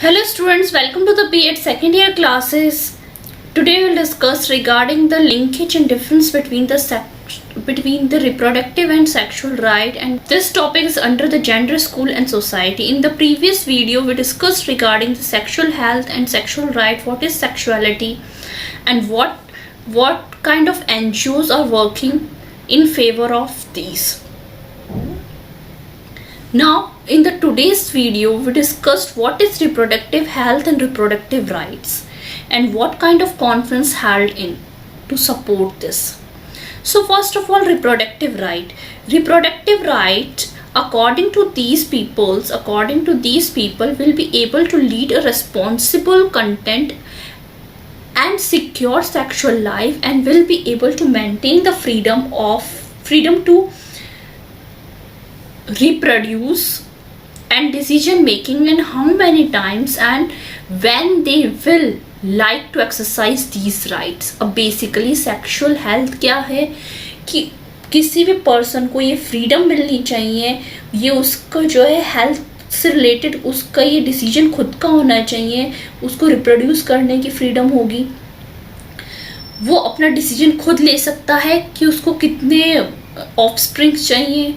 Hello students, welcome to the B.Ed second year classes. Today we will discuss regarding the linkage and difference between the reproductive and sexual right, and this topic is under the gender, school and society. In the previous video we discussed regarding the sexual health and sexual right, what is sexuality and what kind of NGOs are working in favor of these. Now in the today's video we discussed what is reproductive health and reproductive rights and what kind of conference held in to support this. So first of all, reproductive right according to these people will be able to lead a responsible, content and secure sexual life and will be able to maintain the freedom to reproduce and decision making, and how many times and when they will like to exercise these rights. अब basically sexual health क्या है कि किसी भी person को ये freedom मिलनी चाहिए, ये उसका जो है हेल्थ से रिलेटेड उसका ये डिसीजन खुद का होना चाहिए, उसको रिप्रोड्यूस करने की फ्रीडम होगी, वो अपना डिसीजन खुद ले सकता है कि उसको कितने ऑफस्प्रिंग्स चाहिए,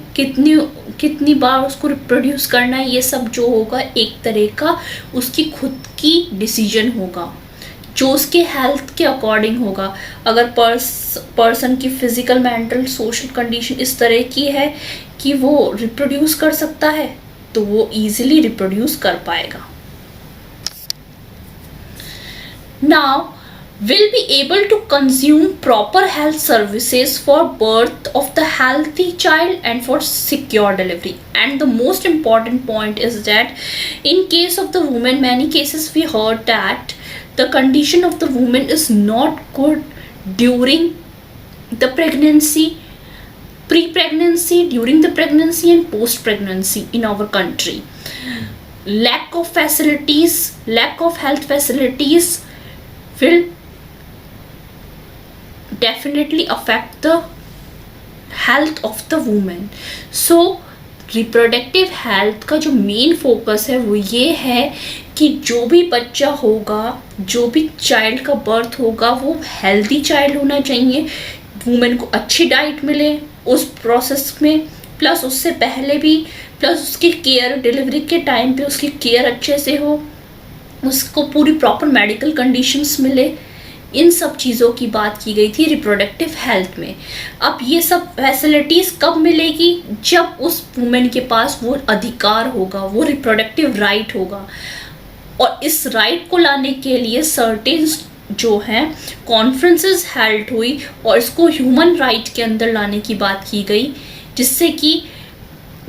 कितनी बार उसको रिप्रोड्यूस करना है, ये सब जो होगा एक तरह का उसकी खुद की डिसीजन होगा जो उसके हेल्थ के अकॉर्डिंग होगा. अगर पर्सन की फिजिकल, मेंटल, सोशल कंडीशन इस तरह की है कि वो रिप्रोड्यूस कर सकता है तो वो इजीली रिप्रोड्यूस कर पाएगा. Now will be able to consume proper health services for birth of the healthy child and for secure delivery. And the most important point is that in case of the woman, many cases we heard that the condition of the woman is not good during the pregnancy, pre-pregnancy, during the pregnancy and post-pregnancy in our country. Lack of health facilities will definitely affect the health of the woman. So reproductive health का जो main focus है वो ये है कि जो भी बच्चा होगा, जो भी चाइल्ड का बर्थ होगा वो हेल्दी चाइल्ड होना चाहिए, वुमेन को अच्छी डाइट मिले उस प्रोसेस में, प्लस उससे पहले भी, प्लस उसकी केयर, डिलीवरी के टाइम पे उसकी केयर अच्छे से हो, उसको पूरी प्रॉपर मेडिकल कंडीशंस मिले. इन सब चीज़ों की बात की गई थी रिप्रोडक्टिव हेल्थ में. अब ये सब फैसिलिटीज़ कब मिलेगी? जब उस वुमेन के पास वो अधिकार होगा, वो रिप्रोडक्टिव राइट होगा. और इस राइट को लाने के लिए सर्टेन जो हैं कॉन्फ्रेंसेस हेल्ड हुई और इसको ह्यूमन राइट के अंदर लाने की बात की गई, जिससे कि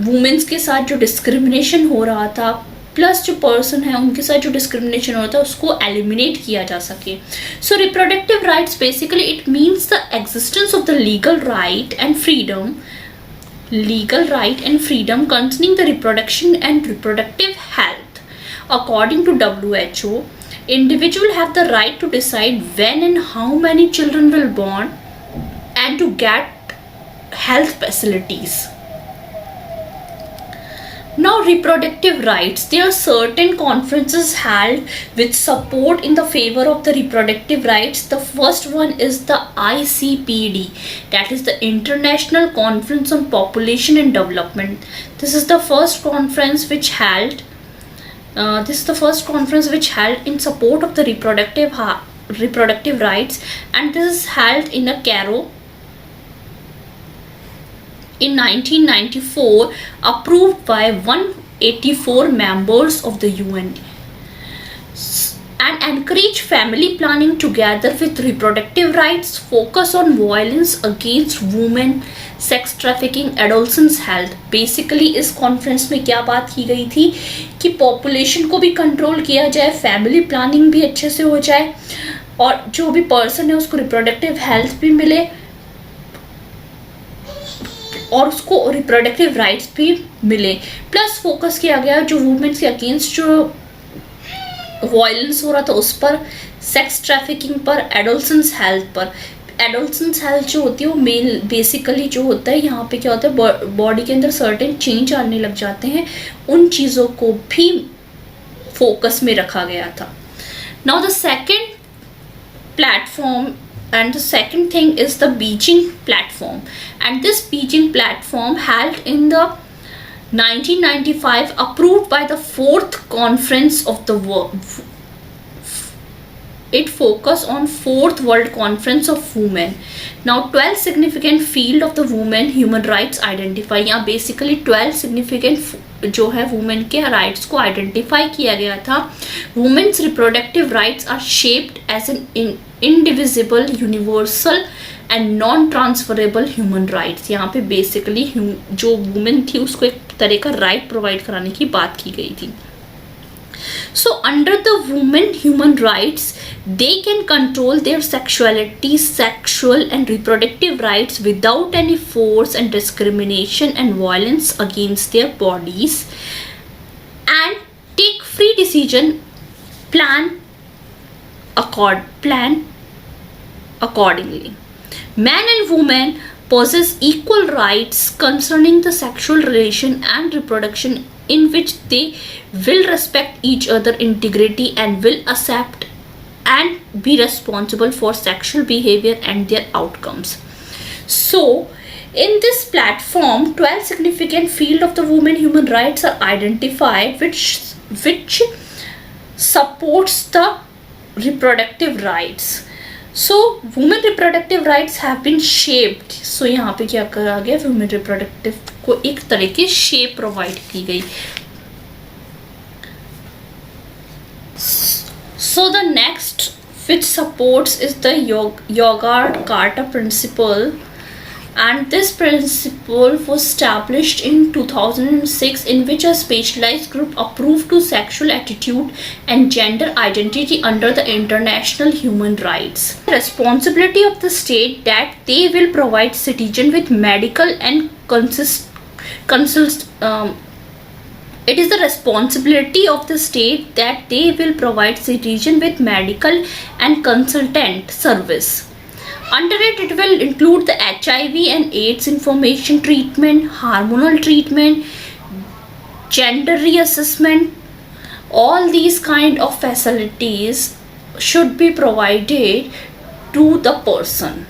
वुमेन्स के साथ जो डिस्क्रिमिनेशन हो रहा था, प्लस जो पर्सन है उनके साथ जो डिस्क्रिमिनेशन होता है उसको एलिमिनेट किया जा सके. So reproductive rights basically it means the existence of the legal right and freedom concerning the reproduction and reproductive health. According to WHO, individuals have the right to decide when and how many children will born and to get health facilities. Now reproductive rights, there are certain conferences held with support in the favor of the reproductive rights. The first one is the ICPD, that is the International Conference on Population and Development. This is the first conference which held in support of the reproductive rights, and this is held in a Cairo in 1994, approved by 184 members of the UN, and encourage family planning together with reproductive rights, focus on violence against women, sex trafficking, adolescents health. Basically इस conference में क्या बात की गई थी कि population को भी कंट्रोल किया जाए, फैमिली प्लानिंग भी अच्छे से हो जाए और जो भी पर्सन है उसको रिप्रोडक्टिव हेल्थ भी मिले और उसको रिप्रोडक्टिव राइट्स भी मिले. प्लस फोकस किया गया जो वुमेन्स के अगेंस्ट जो वायलेंस हो रहा था उस पर, सेक्स ट्रैफिकिंग पर, एडोलसेंस हेल्थ पर. एडोलसेंस हेल्थ जो होती है वो मेन बेसिकली जो होता है यहाँ पे क्या होता है, बॉडी के अंदर सर्टेन चेंज आने लग जाते हैं, उन चीज़ों को भी फोकस में रखा गया था. Now the second platform and the second thing is the Beijing platform, and this Beijing platform held in the 1995 approved by the fourth conference of the world. It focused on fourth world conference of women. Now 12 significant field of the women human rights identify. यहाँ basically 12 significant जो है women के rights को identify किया गया था. Women's reproductive rights are shaped as an indivisible, universal and non-transferable human rights. यहाँ पे basically जो women थी उसको एक तरह का right provide कराने की बात की गई थी. So under the women human rights, they can control their sexuality, sexual and reproductive rights without any force and discrimination and violence against their bodies, and take free decision, plan accordingly. Men and women possess equal rights concerning the sexual relation and reproduction, in which they will respect each other integrity and will accept and be responsible for sexual behavior and their outcomes. So in this platform 12 significant field of the women human rights are identified which supports the reproductive rights. So women reproductive rights have been shaped. So यहाँ पे क्या करा गया, women reproductive को एक तरह की shape provide की गई. So the next which supports is the Yogurt-Carter principle, and this principle was established in 2006, in which a specialized group approved to sexual attitude and gender identity under the international human rights. Responsibility of the state that they will provide citizen with medical and it is the responsibility of the state that they will provide citizen with medical and consultant service. Under it will include the HIV and AIDS information treatment, hormonal treatment, gender reassessment. All these kind of facilities should be provided to the person.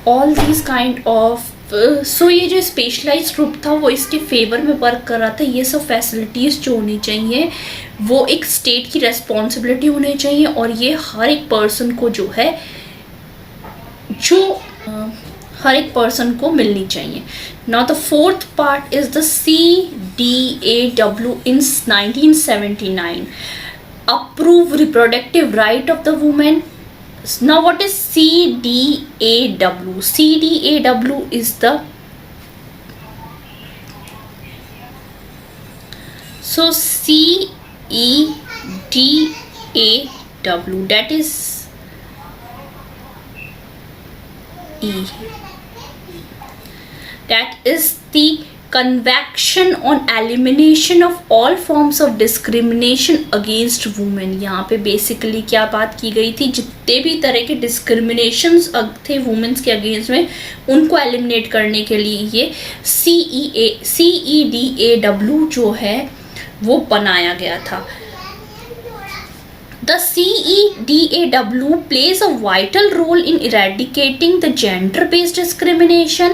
All these kind of सो ये जो specialised group था वो इसके favour में work कर रहा था. ये सब फैसिलिटीज़ जो होनी चाहिए वो एक स्टेट की रेस्पॉन्सिबिलिटी होनी चाहिए, और ये हर एक पर्सन को जो है हर एक पर्सन को मिलनी चाहिए. Now the fourth part is the CDAW in 1979 approve reproductive right of the women. Now what is CDAW? CDAW is the CEDAW, that is that is the Convention on Elimination of all forms of discrimination against women. यहाँ पे basically क्या बात की गई थी, जितने भी तरह के डिस्क्रिमिनेशंस थे वुमेन्स के अगेंस्ट में उनको एलिमिनेट करने के लिए ये CEDAW जो है वो बनाया गया था. The CEDAW plays a vital role in eradicating the gender-based discrimination,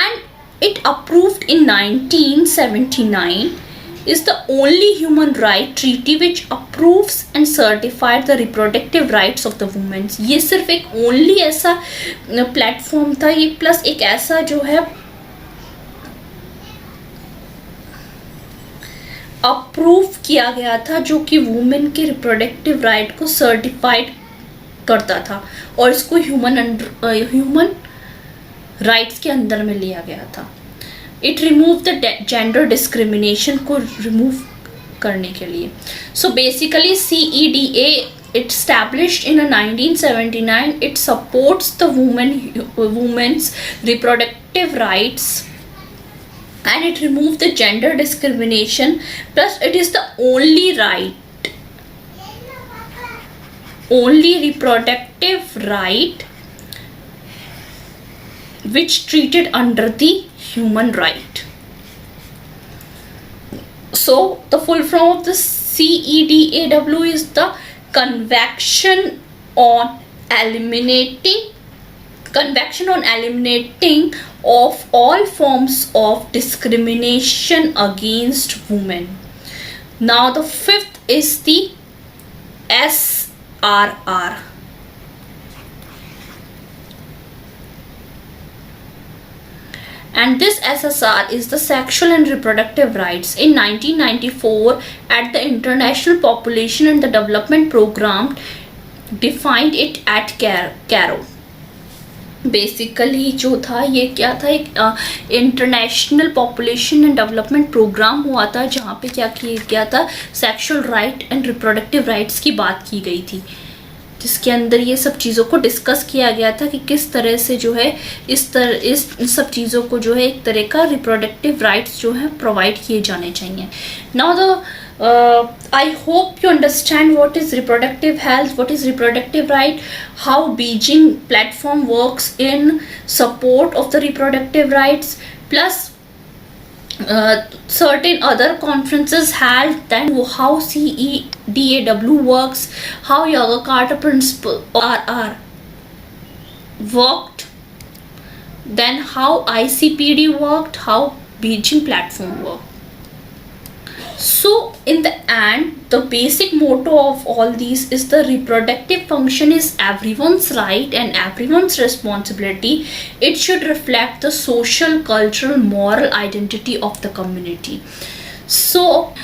and it approved in 1979 is the only human right treaty which approves and certified the reproductive rights of the women. ये सिर्फ एक only ऐसा platform था, ये plus एक ऐसा जो है अप्रूव किया गया था जो कि वुमेन के रिप्रोडक्टिव राइट को सर्टिफाइड करता था और इसको ह्यूमन राइट्स के अंदर में लिया गया था. It remove the gender discrimination को रिमूव करने के लिए. So basically CEDA it established in 1979. It supports the women's reproductive rights, and it removed the gender discrimination. Plus it is the only reproductive right which treated under the human right. So the full form of the CEDAW is the convection on eliminating of all forms of discrimination against women. Now the fifth is the SRR. And this SSR is the Sexual and Reproductive Rights. In 1994, at the International Population and the Development Programme, defined it at CARO. Basically जो था ये क्या था, एक international population and development program हुआ था जहाँ पे क्या किया गया था, sexual right and reproductive rights की बात की गई थी, जिसके अंदर ये सब चीज़ों को डिस्कस किया गया था कि किस तरह से जो है इस सब चीज़ों को जो है एक तरह का रिप्रोडक्टिव राइट्स जो है प्रोवाइड किए जाने चाहिए. Now the I hope you understand what is reproductive health, what is reproductive right, how Beijing platform works in support of the reproductive rights, plus certain other conferences held, then how CEDAW works, how Yoga Carter principle are worked, then how ICPD worked, how Beijing platform worked. So in the end, the basic motto of all these is the reproductive function is everyone's right and everyone's responsibility. It should reflect the social, cultural, moral identity of the community. So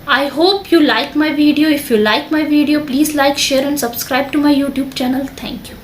I hope you like my video. If you like my video, please like, share and subscribe to my YouTube channel. Thank you.